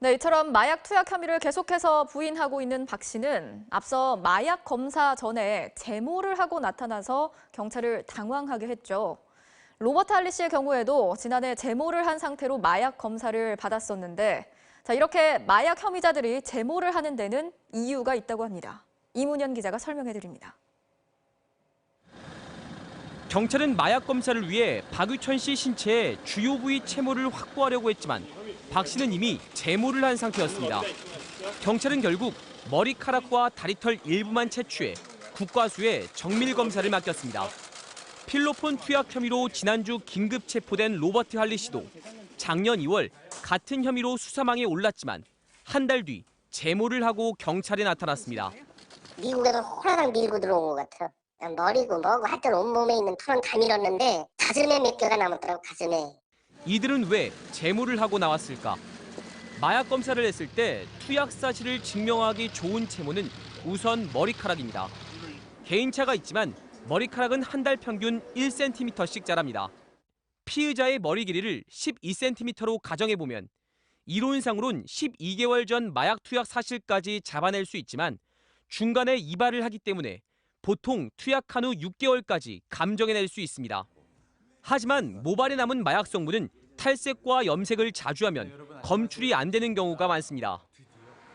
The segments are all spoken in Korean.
네, 이처럼 마약 투약 혐의를 계속해서 부인하고 있는 박 씨는 앞서 마약 검사 전에 제모를 하고 나타나서 경찰을 당황하게 했죠. 로버트 할리 씨의 경우에도 지난해 제모를 한 상태로 마약 검사를 받았었는데, 이렇게 마약 혐의자들이 제모를 하는 데는 이유가 있다고 합니다. 이문현 기자가 설명해드립니다. 경찰은 마약 검사를 위해 박유천 씨 신체의 주요 부위 채모를 확보하려고 했지만 박 씨는 이미 제모를 한 상태였습니다. 경찰은 결국 머리카락과 다리털 일부만 채취해 국과수에 정밀 검사를 맡겼습니다. 필로폰 투약 혐의로 지난주 긴급 체포된 로버트 할리 씨도 작년 2월 같은 혐의로 수사망에 올랐지만 한 달 뒤 제모를 하고 경찰에 나타났습니다. 미국에서 호라당 밀고 들어온 것 같아. 머리고 뭐고 하여튼 온몸에 있는 털은 다 밀었는데 가슴에 몇 개가 남았더라고, 가슴에. 이들은 왜 제모를 하고 나왔을까? 마약 검사를 했을 때 투약 사실을 증명하기 좋은 채모는 우선 머리카락입니다. 개인차가 있지만 머리카락은 한 달 평균 1cm씩 자랍니다. 피의자의 머리 길이를 12cm로 가정해보면 이론상으론 12개월 전 마약 투약 사실까지 잡아낼 수 있지만 중간에 이발을 하기 때문에 보통 투약한 후 6개월까지 감정해낼 수 있습니다. 하지만 모발에 남은 마약 성분은 탈색과 염색을 자주 하면 검출이 안 되는 경우가 많습니다.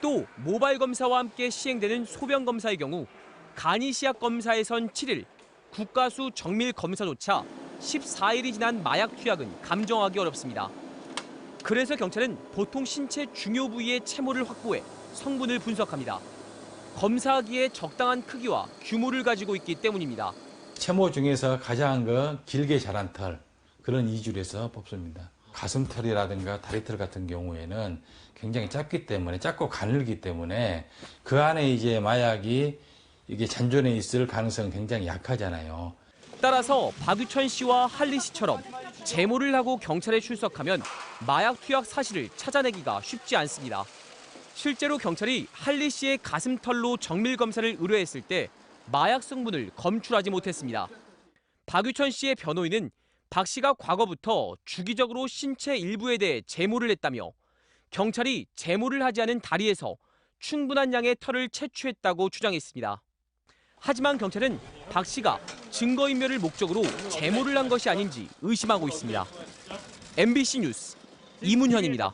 또 모발 검사와 함께 시행되는 소변 검사의 경우 간이시약 검사에선 7일, 국가수 정밀 검사조차 14일이 지난 마약 투약은 감정하기 어렵습니다. 그래서 경찰은 보통 신체 중요 부위의 채모를 확보해 성분을 분석합니다. 검사하기에 적당한 크기와 규모를 가지고 있기 때문입니다. 채모 중에서 가장 길게 자란 털, 그런 이주에서 뽑습니다. 가슴털이라든가 다리털 같은 경우에는 굉장히 작고 가늘기 때문에 그 안에 이제 마약이 이게 잔존해 있을 가능성은 굉장히 약하잖아요. 따라서 박유천 씨와 할리 씨처럼 제모를 하고 경찰에 출석하면 마약 투약 사실을 찾아내기가 쉽지 않습니다. 실제로 경찰이 할리 씨의 가슴털로 정밀 검사를 의뢰했을 때 마약 성분을 검출하지 못했습니다. 박유천 씨의 변호인은 박 씨가 과거부터 주기적으로 신체 일부에 대해 제모를 했다며 경찰이 제모를 하지 않은 다리에서 충분한 양의 털을 채취했다고 주장했습니다. 하지만 경찰은 박 씨가 증거인멸을 목적으로 제모를 한 것이 아닌지 의심하고 있습니다. MBC 뉴스 이문현입니다.